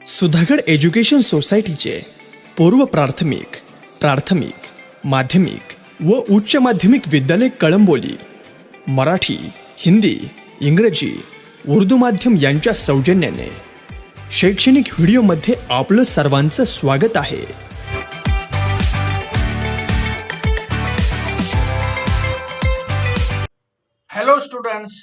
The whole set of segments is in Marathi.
सुधागड एज्युकेशन सोसायटीचे पूर्व प्राथमिक, प्राथमिक, माध्यमिक व उच्च माध्यमिक विद्यालय कळंबोली मराठी, हिंदी, इंग्रजी, उर्दू माध्यम यांच्या सौजन्याने शैक्षणिक व्हिडिओमध्ये आपलं सर्वांचं स्वागत आहे. Hello students,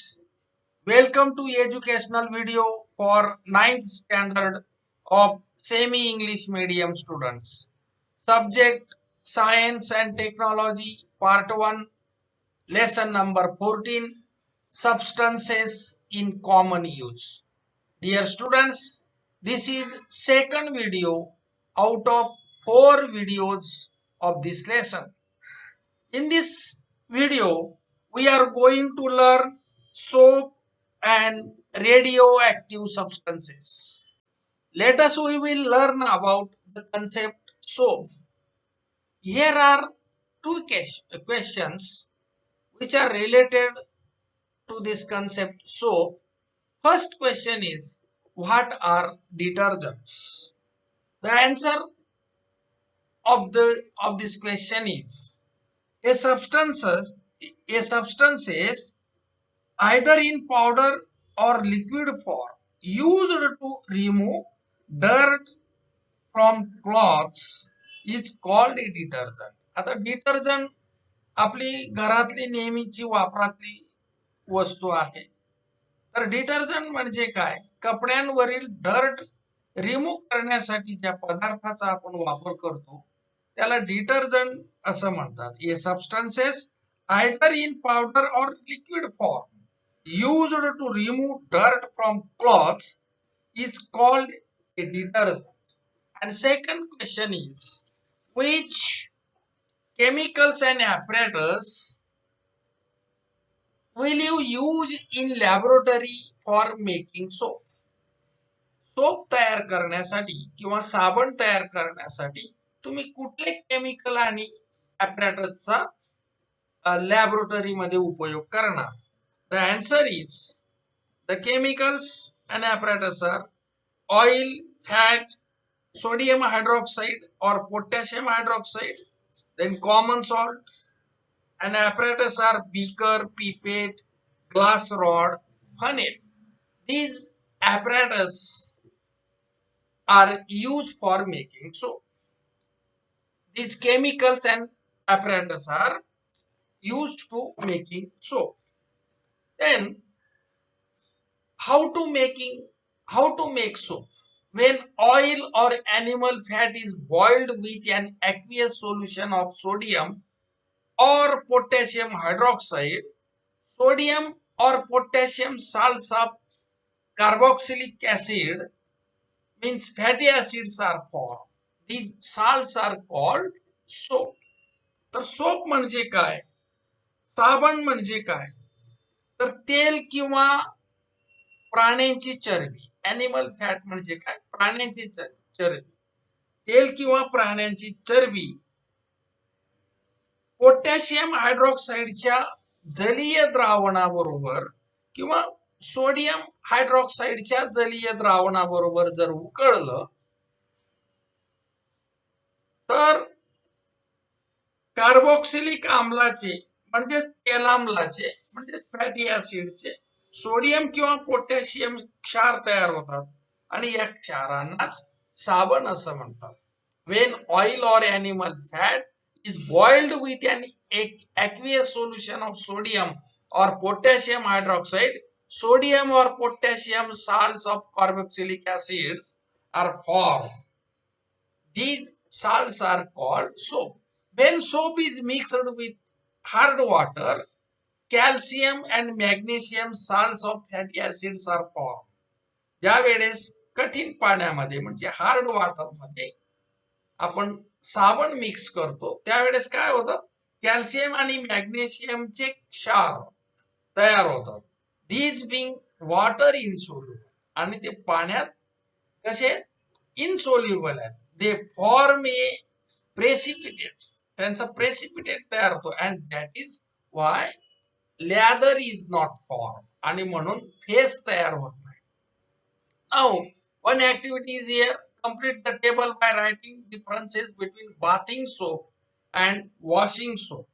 welcome to educational video for 9th standard of semi-English medium students. Subject Science and Technology Part 1, Lesson number 14, Substances in Common Use. Dear students, this is second video out of 4 videos of this lesson. In this video, we are going to learn soap and radioactive substances. Let us we will learn about the concept soap. Here are two questions which are related to this concept soap. First question is, what are detergents? The answer of this question is, a substance is either in powder or liquid form used to remove dirt from clothes is called a detergent. आता डिटर्जंट आपली घरातली नेहमीची वापरातली वस्तू आहे. तर डिटर्जंट म्हणजे काय? कपड्यांवरील डर्ट रिमूव्ह करण्यासाठी ज्या पदार्थाचा आपण वापर करतो त्याला डिटर्जंट असं म्हणतात. हे substances either in powder or liquid form used to remove dirt from clothes is called a detergent. And second question is, which chemicals and apparatus will you use in laboratory for making soap? Soap तयार करण्यासाठी किंवा साबण तयार करण्यासाठी तुम्ही कुठले केमिकल आणि ॲपरेटसचा लॅबोरेटरी मध्ये उपयोग करणार? The answer is, the chemicals and apparatus are oil, fat, sodium hydroxide और potassium hydroxide, then common salt. and apparatus are beaker, pipette, glass rod, funnel. These apparatus are used for making soap. These chemicals and apparatus are used to making soap. Then how to make soap? When oil or animal fat is boiled with an aqueous solution of sodium or potassium hydroxide, sodium or potassium salts of carboxylic acid means fatty acids are formed. These salts are called soap. तर सोप म्हणजे काय? साबण म्हणजे काय? तर तेल किंवा प्राण्यांची चरबी. ॲनिमल फॅट म्हणजे काय? प्राण्यांची चरबी. तेल किंवा प्राण्यांची चरबी पोटॅशियम हायड्रॉक्साइडच्या जलीय द्रावणाबरोबर किंवा सोडियम हायड्रॉक्साइडच्या जलीय द्रावणाबरोबर जर उकळलं तर कार्बोक्सिलिक आम्लाचे म्हणजे तेलाम्लाचे म्हणजे फॅटी ऍसिडचे सोडियम किंवा पोटॅशियम क्षार तयार होतात आणि या क्षारांनाच साबण असं म्हणतात. When oil or animal fat is boiled with an aqueous solution of sodium or potassium hydroxide, sodium or potassium salts of carboxylic acids are formed. These salts are called soap. When soap is mixed with hard water, calcium and magnesium salts of fatty acids are formed. ज्या वेळेस कठीण पाण्यामध्ये म्हणजे हार्ड वॉटर मध्ये आपण साबण मिक्स करतो त्यावेळेस काय होतं? कॅल्शियम आणि मॅग्नेशियमचे क्षार तयार होतात. दीज बिंग वॉटर इनसोल्युबल, आणि ते पाण्यात कसे इनसोल्युबल आहेत. दे फॉर्म ए प्रेसिपिटेट, त्यांचा प्रेसिपिटेट तयार होतो. And that is why leather is not form, आणि म्हणून फेस तयार होत नाही. Now One activity is here. Complete the table by writing differences between bathing soap and washing soap.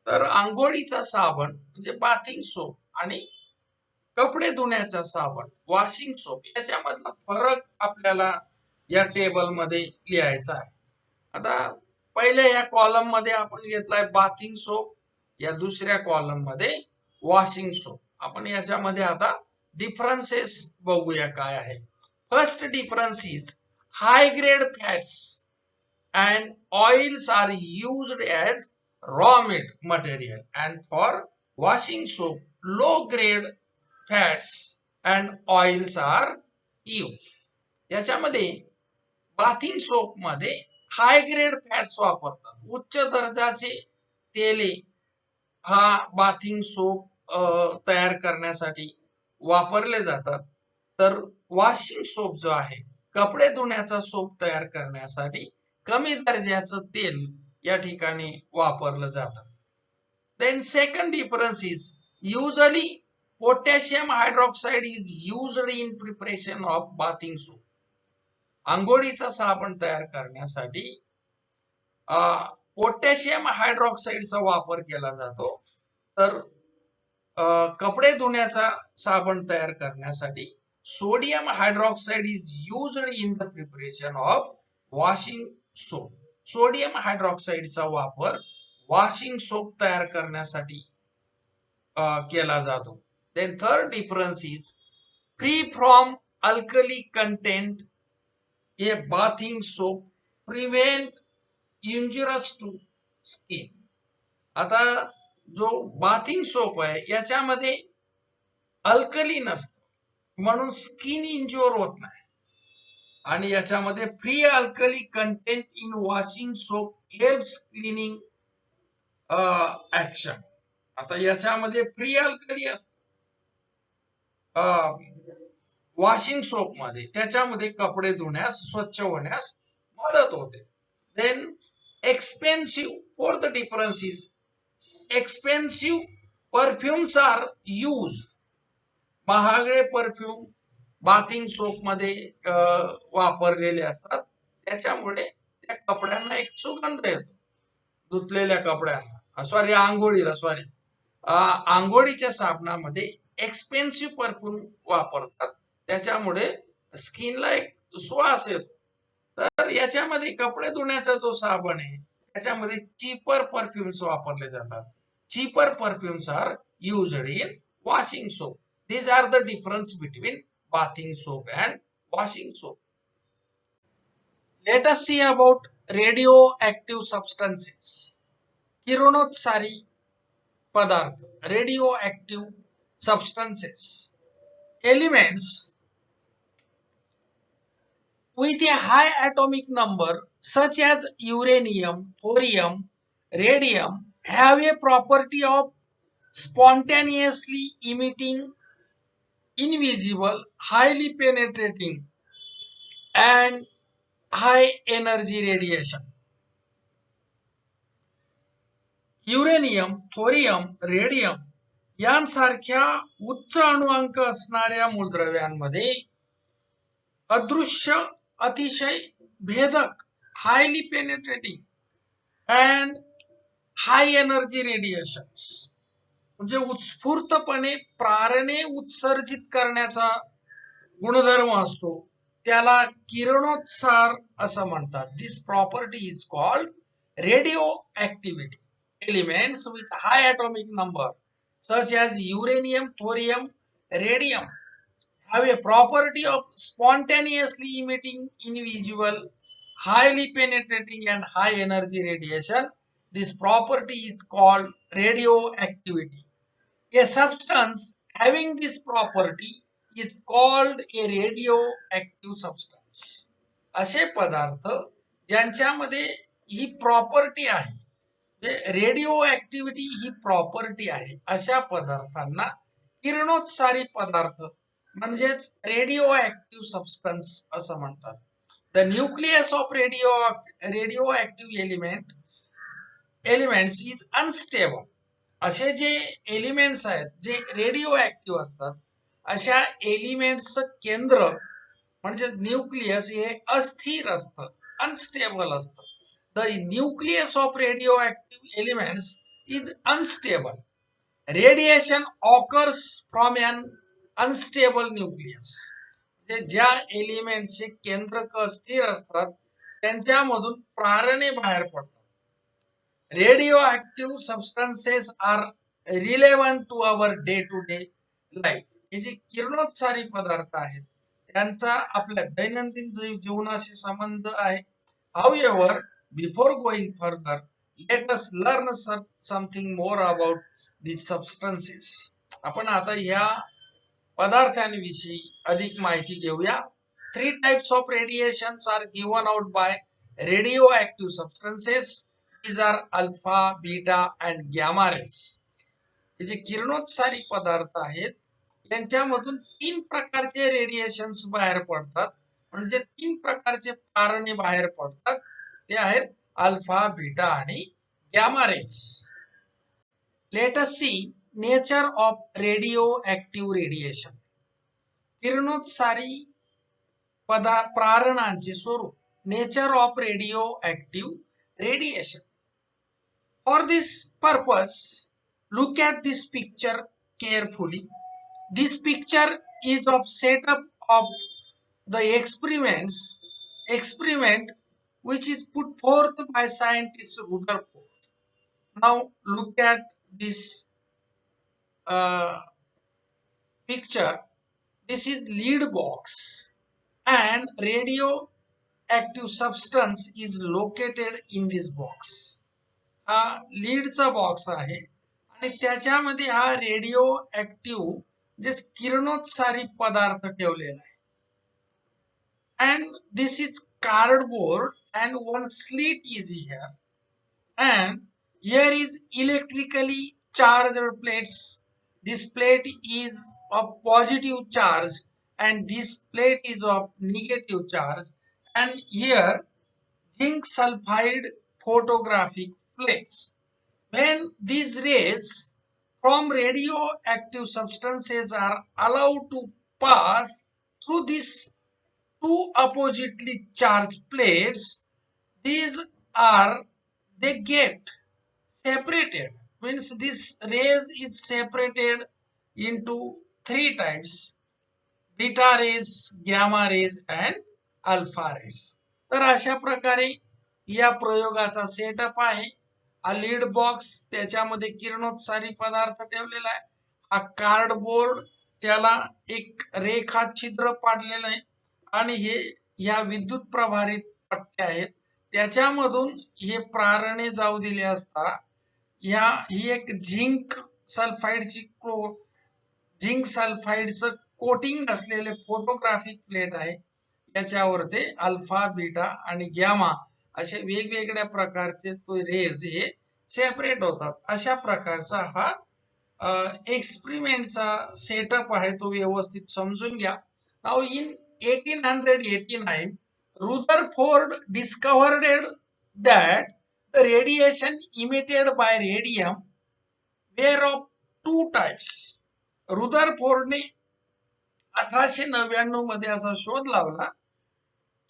तर आंघोळीचा साबण म्हणजे बाथिंग सोप आणि कपडे धुण्याचा साबण वॉशिंग सोप याच्यामधला फरक आपल्याला या टेबल मध्ये लिहायचा आहे. आता पहिल्या या कॉलम मध्ये आपण घेतलाय बाथिंग सोप, या दुसऱ्या कॉलम मध्ये वॉशिंग सोप. आपण याच्यामध्ये आता डिफरन्सेस बघूया काय आहे. First difference is hi grade fats and oils are used as raw material, and for washing soap low grade fats and oils are used. याच्यामध्ये बाथिंग सोप मध्ये हाय ग्रेड फॅट्स वापरतात, उच्च दर्जाचे तेले हा बाथिंग सोप तयार करण्यासाठी वापरले जातात. तर वॉशिंग सोप जो आहे कपडे धुण्याचा सोप तयार करण्यासाठी कमी दर्जाचं तेल या ठिकाणी वापरलं जातं. Then second difference is usually potassium hydroxide is used in preparation of bathing soap. आंघोळीचा साबण तयार करण्यासाठी पोटॅशियम हायड्रॉक्साइडचा वापर केला जातो. तर कपडे धुण्याचा साबण तयार करण्यासाठी sodium hydroxide is used in the preparation of washing soap. Sodium हायड्रॉक्साइडचा वापर वॉशिंग सोप तयार करण्यासाठी केला जातो. Then third difference is free from alkali content a bathing soap prevent injurious to skin. आता जो बाथिंग सोप आहे याच्यामध्ये अल्कली नसतं म्हणून स्किन इंज्युअर होत नाही, आणि याच्यामध्ये free alkali content in washing soap helps cleaning action. आता याच्यामध्ये फ्री अल्कली असत वॉशिंग सोप मध्ये, त्याच्यामध्ये कपडे धुण्यास स्वच्छ होण्यास मदत होते. Then expensive, fourth difference is expensive perfumes are use. महागडे परफ्यूम बाथिंग सोप मध्ये वापरलेले असतात, त्याच्यामुळे त्या कपड्यांना एक सुगंध येतो. धुतलेल्या कपड्यांना आंघोळीच्या साबणामध्ये एक्सपेन्सिव्ह परफ्यूम वापरतात, त्याच्यामुळे स्किनला एक सुवास येतो. तर याच्यामध्ये कपडे धुण्याचा जो साबण आहे त्याच्यामध्ये चीपर परफ्युम्स वापरले जातात. Cheaper perfumes are used in washing soap. These are the difference between bathing soap and washing soap. Let us see about radioactive substances. किरणोत्सारी पदार्थ, radioactive substances, elements with a high atomic number such as uranium, thorium, radium have a property of spontaneously emitting invisible, highly penetrating and high energy radiation. Uranium, thorium, radium यांसारख्या उच्च अणुअंक असणाऱ्या मूलद्रव्यांमध्ये अदृश्य, अतिशय भेदक, highly penetrating and high energy radiations म्हणजे उत्स्फूर्तपणे प्रारणे उत्सर्जित करण्याचा गुणधर्म असतो, त्याला किरणोत्सार असं म्हणतात. This property is called radioactivity. Elements with high atomic number such as uranium, thorium, radium have a property of spontaneously emitting invisible, highly penetrating and high energy radiation. This property is called radioactivity. A substance having this property is called a radioactive substance. असे पदार्थ ज्यांच्यामध्ये ही प्रॉपर्टी आहे, रेडिओ ऍक्टिव्हिटी ही प्रॉपर्टी आहे, अशा पदार्थांना किरणोत्सारी पदार्थ म्हणजेच रेडिओ ऍक्टिव्ह सबस्टन्स असं म्हणतात. The nucleus of radio active elements is unstable. असे जे एलिमेंट्स आहेत जे रेडिओ ऍक्टिव्ह असतात, अशा एलिमेंट्सचं केंद्र म्हणजे न्यूक्लियस हे अस्थिर असतं, अनस्टेबल असतं. The nucleus of radio active elements is unstable. Radiation occurs from N unstable nucleus. म्हणजे ज्या एलिमेंटचे केंद्रक अस्थिर असतात त्यांच्यामधून प्रारणे बाहेर पडतात. Radio substances are relevant to our day to day life. हे जे किरणोत्सारी पदार्थ आहेत त्यांचा आपल्या दैनंदिन जीवनाशी संबंध आहे. However, before going further, let us learn something more about these substances. आपण आता ह्या पदार्थांविषयी अधिक माहिती घेऊया. 3 types of radiations are given out by radioactive substances. These are alpha, beta and gamma rays. हे जे किरणोत्सारी पदार्थ आहेत यांच्यामधून 3 प्रकारचे रेडिएशन्स बाहेर पडतात. म्हणजे 3 प्रकारचे पारणे बाहेर पडतात. ते आहेत अल्फा, बीटा आणि gamma rays. Let us see nature of radioactive radiation. किरणोत्सारी प्रारणांचे स्वरूप. Nature of radioactive radiation. For this purpose, look at this picture carefully. This picture is of setup of the experiment which is put forth by scientist Rutherford. Now look at this picture. This is lead box and radioactive substance is located in this box. हा लीडचा बॉक्स आहे आणि त्याच्यामध्ये हा रेडिओ ऍक्टिव्ह जे किरणोत्सारी पदार्थ ठेवलेला आहे. and this is cardboard and one slit is here and here is electrically charged plates. This plate is of positive charge and this plate is of negative charge, and here zinc sulfide photographic flakes. When these rays from radioactive substances are allowed to pass through these two oppositely charged plates, they get separated. Means this rays is separated into 3 types: beta rays, gamma rays and alpha rays. तर अशा प्रकारे या प्रयोगाचा सेटअप आहे. हा लीड बॉक्स, त्याच्यामध्ये किरणोत्सारी पदार्थ ठेवलेला आहे. हा कार्डबोर्ड, त्याला एक रेखा छिद्र पाडलेलं आहे आणि हे या विद्युत प्रभारित पट्ट्या आहेत त्याच्यामधून हे प्रारणे जाऊ दिले असता ही एक झिंक सल्फाइडचं कोटिंग असलेले फोटोग्राफिक प्लेट आहे. याच्यावर ते अल्फा, बीटा आणि गॅमा असे वेगवेगळ्या प्रकारचे तो रेज हे सेपरेट होतात. अशा प्रकारचा हा एक्सपेरिमेंटचा सेटअप आहे, तो व्यवस्थित समजून घ्या. Now in 1889 Rutherford discovered that the radiation emitted by radium were of 2 types. रुदरफोर्डने 1899 मध्ये असा शोध लावला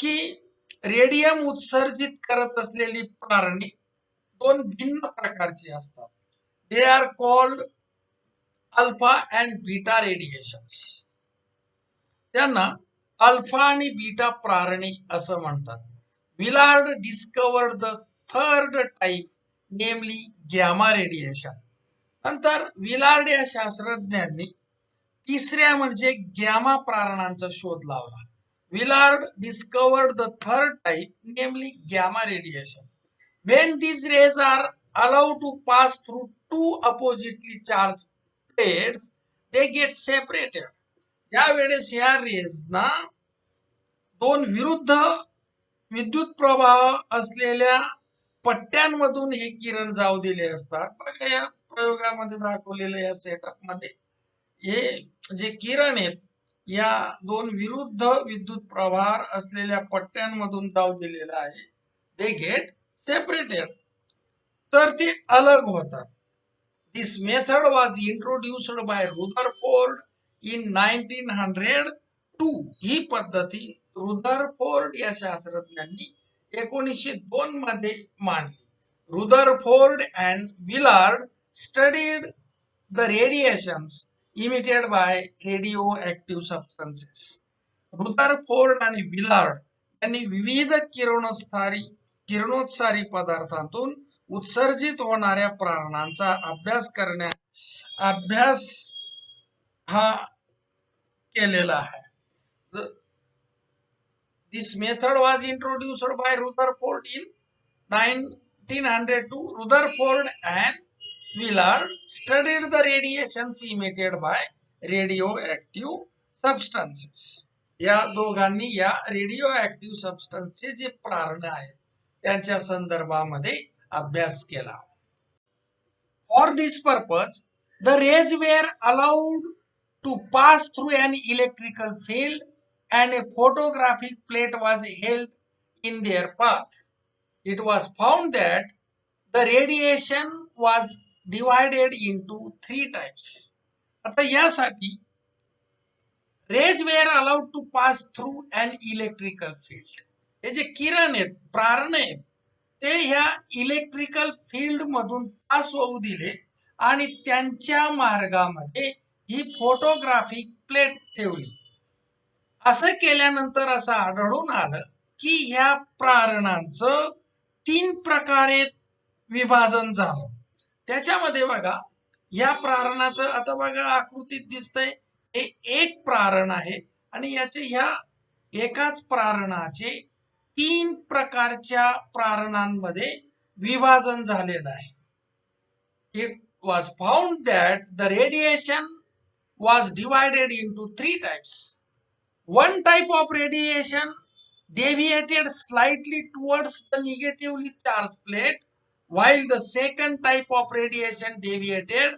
की रेडियम उत्सर्जित करत असलेली प्रारणे 2 भिन्न प्रकारची असतात. They are called alpha and beta radiations. त्यांना अल्फा आणि बीटा प्रारणे असं म्हणतात. Villard discovered the third type, namely gamma radiation. नंतर विलार्ड या शास्त्रज्ञांनी तिसऱ्या म्हणजे गॅमा प्रारणांचा शोध लावला. Villard discovered the third type, namely gamma radiation. When these rays are allowed to pass through 2 oppositely charged plates, they get separated. या वेळेस ह्या रेजना 2 विरुद्ध विद्युत प्रवाह असलेल्या पट्ट्यांमधून हे किरण जाऊ दिले असतात. बघा या प्रयोगामध्ये दाखवलेल्या या सेटअप मध्ये हे जे किरण आहेत या 2 विरुद्ध विद्युत प्रवाह असलेल्या पट्ट्यांमधून जाऊ दिलेला आहे. दे गेट सेपरेटेड, तर ते अलग होतात. This method was introduced by Rutherford in 1902. ही पद्धती रुदरफोर्ड या शास्त्रज्ञांनी 1902 मध्ये मांडली. Rutherford and Villard studied the radiations emitted by radioactive substances. Rutherford आणि विलार्ड यांनी विविध किरणोत्सारी पदार्थांतून उत्सर्जित होणाऱ्या प्रारणांचा अभ्यास हा केलेला आहे. This method was introduced by Rutherford in 1902. Rutherford and Willard studied the radiations emitted by radioactive substances. या दोघांनी या रेडिओ ऍक्टिव्ह सबस्टन्सचे जे प्रारण आहेत त्यांच्या संदर्भामध्ये अभ्यास केला. For this purpose, the rays were allowed to pass through an electrical field and a photographic plate was held in their path. It was found that the radiation was divided into 3 types. आता यासाठी rays were allowed to pass through an electrical field. हे जे किरण आहेत, प्रारण आहेत, ते ह्या इलेक्ट्रिकल फील्ड मधून पास होऊ दिले आणि त्यांच्या मार्गामध्ये ही फोटोग्राफिक प्लेट ठेवली. असं केल्यानंतर असं आढळून आलं की ह्या प्रारणांचं 3 प्रकारे विभाजन झालं. त्याच्यामध्ये बघा, या प्रारणाचं आता बघा आकृतीत दिसतंय, हे एक प्रारण आहे आणि याचे ह्या एकाच प्रारणाचे 3 प्रकारच्या प्रारणांमध्ये विभाजन झालेलं आहे. It was found that the radiation was divided into 3 types. One type of radiation deviated slightly towards the negatively charged plate, while the second type of radiation deviated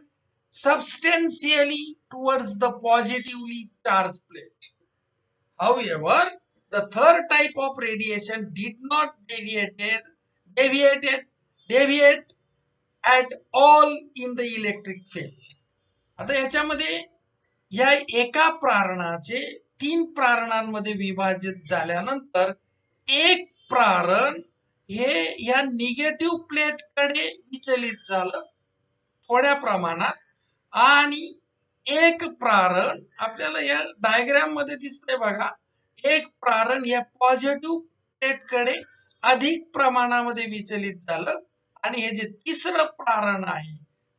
substantially towards the positively charged plate. However, the third type of radiation did not deviate at all in the electric field. आता याच्यामध्ये या एका प्रारणाचे 3 प्रारणांमध्ये विभाजित झाल्यानंतर एक प्रारण हे या निगेटिव्ह प्लेट कडे विचलित झालं थोड्या प्रमाणात आणि एक प्रारण आपल्याला या डायग्राम मध्ये दिसतंय बघा, एक प्रारण या पॉझिटिव्ह प्लेट कडे अधिक प्रमाणामध्ये विचलित झालं आणि हे जे तिसरं प्रारण आहे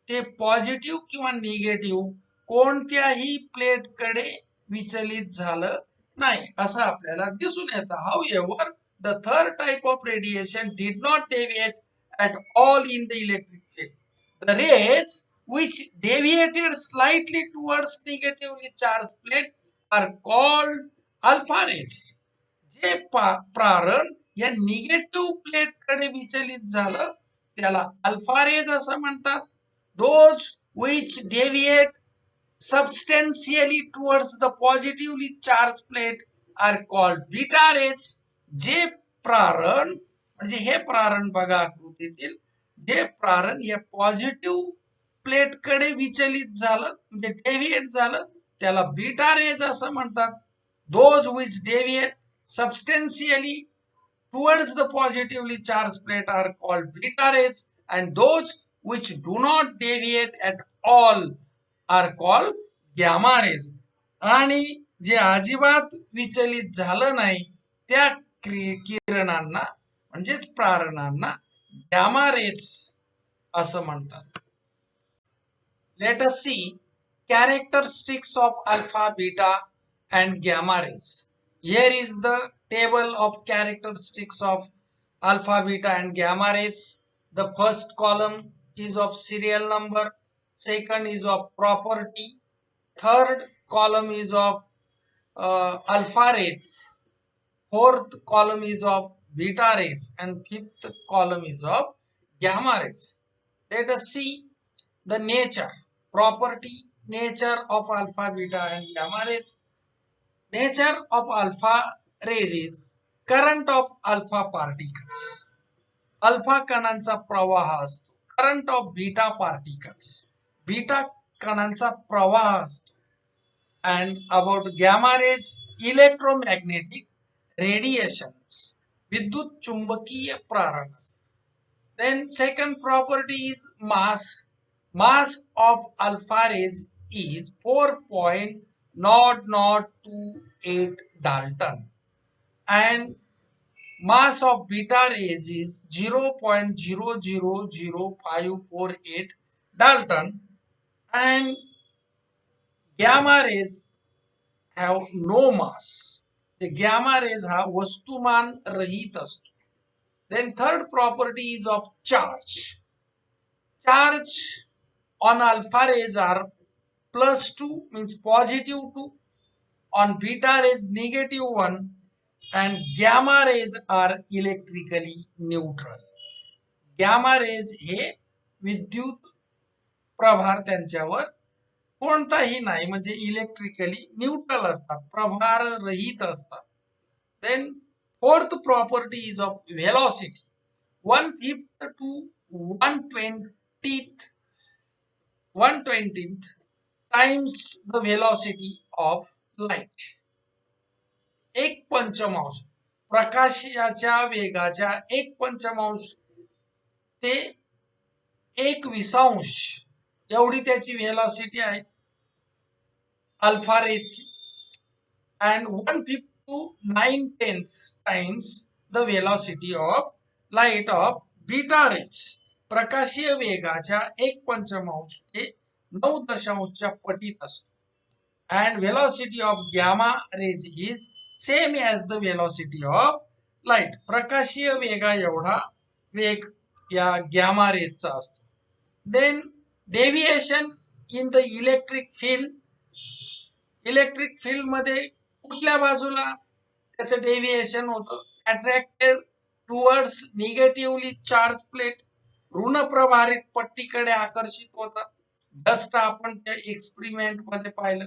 ते पॉझिटिव्ह किंवा निगेटिव्ह कोणत्याही प्लेट कडे विचलित झालं नाही असं आपल्याला दिसून येतं. However, the third type of radiation did not deviate at all in the electric field. The rays which deviated slightly towards negatively charged plate are called alpha rays. जे प्रारण या निगेटिव्ह प्लेट कडे विचलित झालं त्याला अल्फा रेज असं म्हणतात. Those which deviate substantially towards the positively charged plate are called beta rays. जे प्रारण म्हणजे हे प्रारण बघा आकृतीतील, जे प्रारण या पॉझिटिव्ह प्लेट कडे विचलित झालं म्हणजे डेव्हिएट झालं त्याला बीटा रेज असं म्हणतात. Those which deviate substantially towards the positively charged plate are called beta rays and those which do not deviate at all are called gamma rays. आणि जे अजिबात विचलित झालं नाही त्या किरणांना म्हणजेच प्रारणांना गॅमा रेज असं म्हणतात. Let us see characteristics of alpha, beta and gamma rays. Here is the table of characteristics of alpha, beta and gamma rays. The first column is of serial number, second is of property, third column is of alpha rays, fourth column is of beta rays and fifth column is of gamma rays. Let us see the nature, property, nature of alpha, beta and gamma rays. Nature of alpha rays is current of alpha particles. Alpha कणांचा प्रवाह असतो. Current of beta particles, beta कणांचा प्रवाह असतो. And about gamma rays, electromagnetic radiations विद्युत चुंबकीय प्रारण असतात. Then second property is mass. Mass of alpha rays is 4.0028 Dalton and mass of beta rays is 0.000548 Dalton and gamma rays have no mass. The gamma rays हा वस्तुमान रहित असतो. Then third property is of charge. Charge on alpha rays are +2 means +2, on beta rays -1 and gamma rays are electrically neutral. Gamma rays हे विद्युत प्रभार त्यांच्यावर कोणताही नाही म्हणजे इलेक्ट्रिकली न्यूट्रल असतात, प्रभार रहित असतात. Then fourth property is of velocity. 1/5 to 1/20th times the velocity of light. 1/5 प्रकाशाच्या वेगाच्या 1/5 ते 1/20 एवढी त्याची व्हेलॉसिटी आहे alpha रेजची. and 1/5 to 9/10 times the velocity of light of beta rays. प्रकाशीय वेगाच्या 1/5 ते 9 पटीत असतो. and velocity of gamma rays is same as the velocity of light. प्रकाशीय वेगा एवढा वेग या गॅमा रेजचा असतो. then deviation in the electric field. Electric field मध्ये कुठल्या बाजूला त्याचं डेव्हिएशन होतं? Attracted towards negatively charge plate, ऋण प्रभारित पट्टीकडे आकर्षित होतात. जस्ट आपण त्या एक्सपेरिमेंट मध्ये पाहिलं.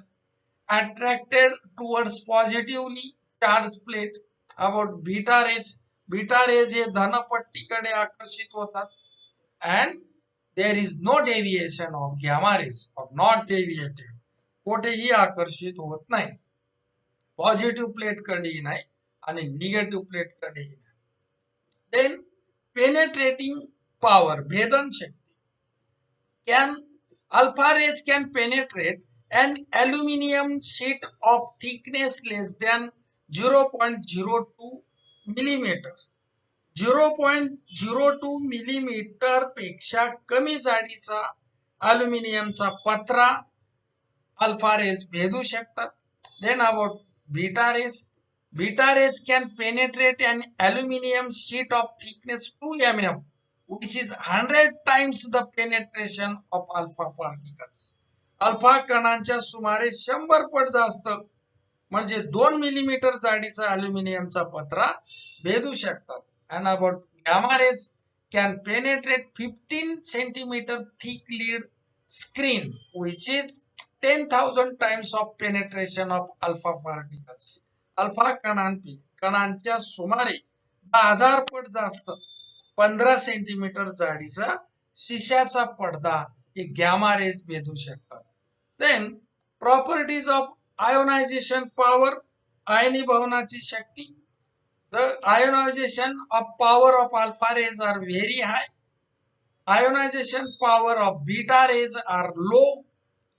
Attracted towards positively charge plate about beta rays. Beta rays हे धन पट्टीकडे आकर्षित होतात. And there is no deviation of gamma rays of not deviated. कोठेही आकर्षित होत नाही. पॉझिटिव्ह प्लेट कडेही नाही आणि निगेटिव्ह प्लेट कडेही नाही. देन पेनेट्रेटिंग पॉवर भेदन शक्ती. Can alpha rays can penetrate an aluminum sheet of thickness less than 0.02 millimeter. 0.02 millimetre पेक्षा कमी जाडीचा अल्युमिनियमचा पत्रा अल्फा रेज भेदू शकतात. Then about beta rays. Beta rays can penetrate an aluminum sheet of thickness 2 mm, which is 100 times the penetration of alpha particles. Alpha कणांच्या सुमारे 100 पट जास्त म्हणजे 2 मिलीमीटर जाडीचा अल्युमिनियमचा पत्रा भेदू शकतात. And about gamma rays can penetrate 15 centimeter thick lead screen, which is 10,000 times of penetration of alpha particles. Alpha कणांच्या सुमारे 10,000 पट जास्त 15 सेंटीमीटर जाडीचा शिशाचा पडदा हे गॅमा रेज भेदू शकतात. Then properties of ionization power. आयनीभवनाची Shakti. The ionization of power of alpha rays are very high. Ionization power of beta rays are low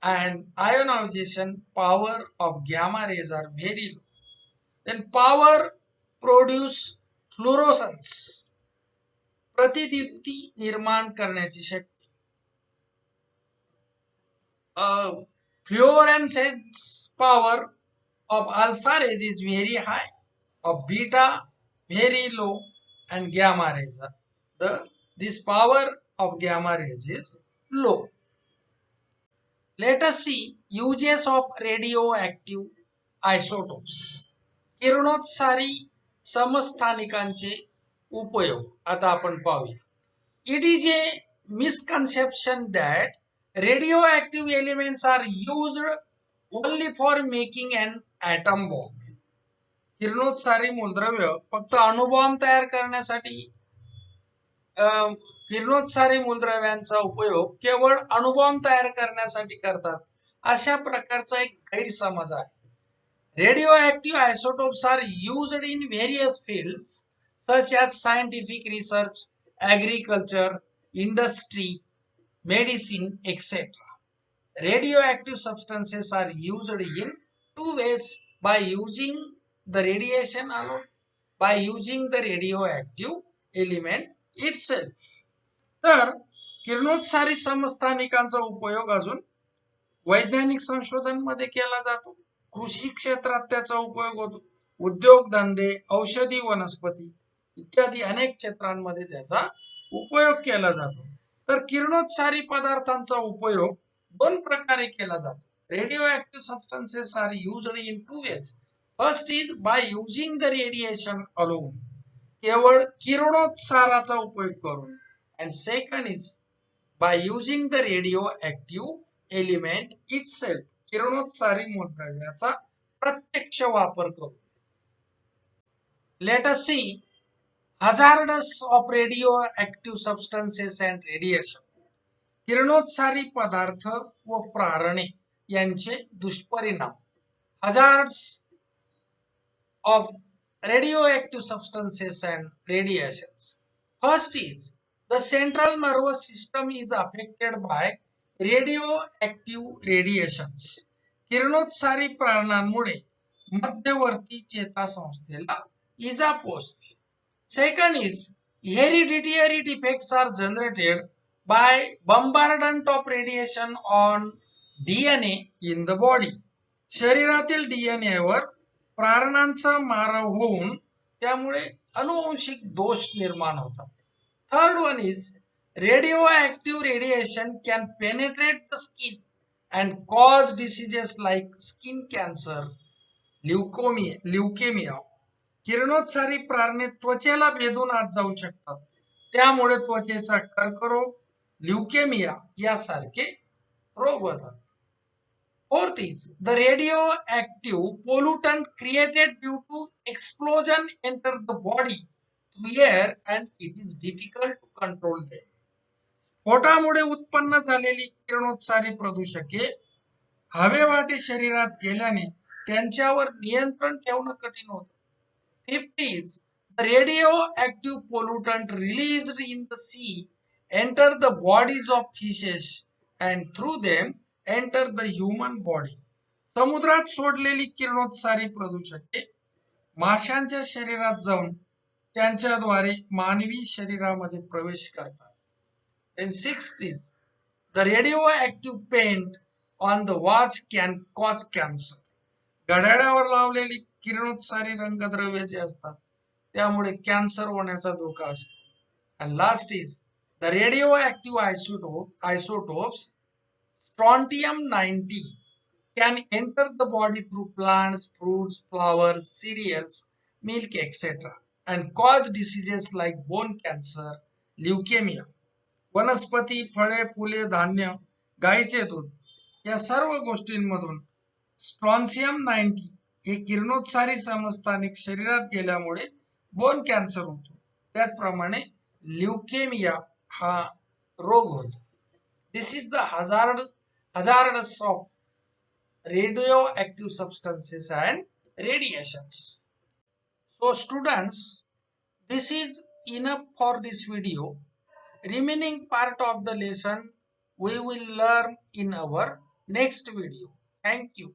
and ionization power of gamma rays are very low. Then power produce fluorescence. प्रतिदीप्ती निर्माण करण्याची शक्ती. Fluorescence power of alpha rays is very high, of beta very low, and gamma rays this power of gamma rays is low. Let us see uses of radioactive isotopes. किरणोत्सारी समस्थानिकांचे उपयोग आता आपण पाहूया. It is a misconception that radioactive elements are used only for making an atom bomb. किरणोत्सारी मूलद्रव्य फक्त अणुबॉम्ब तयार करण्यासाठी किरणोत्सारी मूलद्रव्यांचा उपयोग केवळ अणुबॉम्ब तयार करण्यासाठी करतात अशा प्रकारचा एक गैरसमज आहे. Radioactive isotopes are used in various fields such as scientific research, agriculture, industry, medicine, etc. Radioactive substances are used in two ways: by using the radiation alone, by using the radioactive element itself. तर किरणोत्सारी समस्थानिकांचा उपयोग अजून वैज्ञानिक संशोधन मध्ये केला जातो, कृषी क्षेत्रात त्याचा उपयोग होतो, उद्योगधंदे, औषधी वनस्पती इत्यादी अनेक क्षेत्रांमध्ये त्याचा उपयोग केला जातो. तर किरणोत्सारी पदार्थांचा उपयोग दोन प्रकारे केला जातो. Radio substances are used in two ways. First is by using the radiation alone, केवळ किरणोत्साराचा उपयोग करून. And second is by using the radio element itself, किरणोत्सारी मूलद्रव्याचा प्रत्यक्ष वापर करून. Let us see hazardous of radioactive substances and radiation. किरणोत्सारी पदार्थ व प्रारणे यांचे दुष्परिणाम. Hazards of radioactive substances and radiations. First is the central nervous system is affected by radioactive radiations. किरणोत्सारी प्रारणांमुळे मध्यवर्ती चेतासंस्थेला इजा पोहोचते. Second is hereditary defects are generated by bombardment of radiation on DNA in the body. शरीरातील DNA वर प्रारणांचा मारा होऊन त्यामुळे अनुवंशिक दोष निर्माण होतात. Third one is radioactive radiation can penetrate the skin and cause diseases like skin cancer, leukemia. किरणोत्सारी प्रारणे त्वचेला भेदून आत जाऊ शकतात, त्यामुळे त्वचेचा कर्करोग, ल्युकेमिया यासारखे रोग होतात. Fourth is the radio pollutant created due to explosion enter the body through air and it is difficult to control them. स्फोटामुळे उत्पन्न झालेली किरणोत्सारी प्रदूषके हवेवाटे शरीरात गेल्याने त्यांच्यावर नियंत्रण ठेवणं कठीण होतं. Fifth is the radioactive pollutant released in the sea enter the bodies of fishes and through them enter the human body. समुद्रात सोडलेली किरणोत्सारी प्रदूषके माशांच्या शरीरात जाऊन त्यांच्याद्वारे मानवी शरीरामध्ये प्रवेश करतात. And sixth is the radioactive paint on the watch can cause cancer. घड्याळावर लावलेली किरणोत्सारी रंगद्रव्य जे असतात त्यामुळे कॅन्सर होण्याचा धोका असतो. And last is the radio isotopes strontium 90 can enter the body through plants, fruits, flowers, serials, milk etcetera and cause diseases like bone cancer, leukaemia. वनस्पती, फळे, फुले, धान्य, गाईचे दूध या सर्व गोष्टींमधून स्ट्रॉन्सियम 90 हे किरणोत्सारी समस्थानिक शरीरात गेल्यामुळे बोन कॅन्सर होतो. त्याचप्रमाणे ल्युकेमिया हा रोग होतो. This is the hazards of radio substances and radiations. So students, this is enough for this video. Remaining part of the lesson we will learn in our next video. Thank you.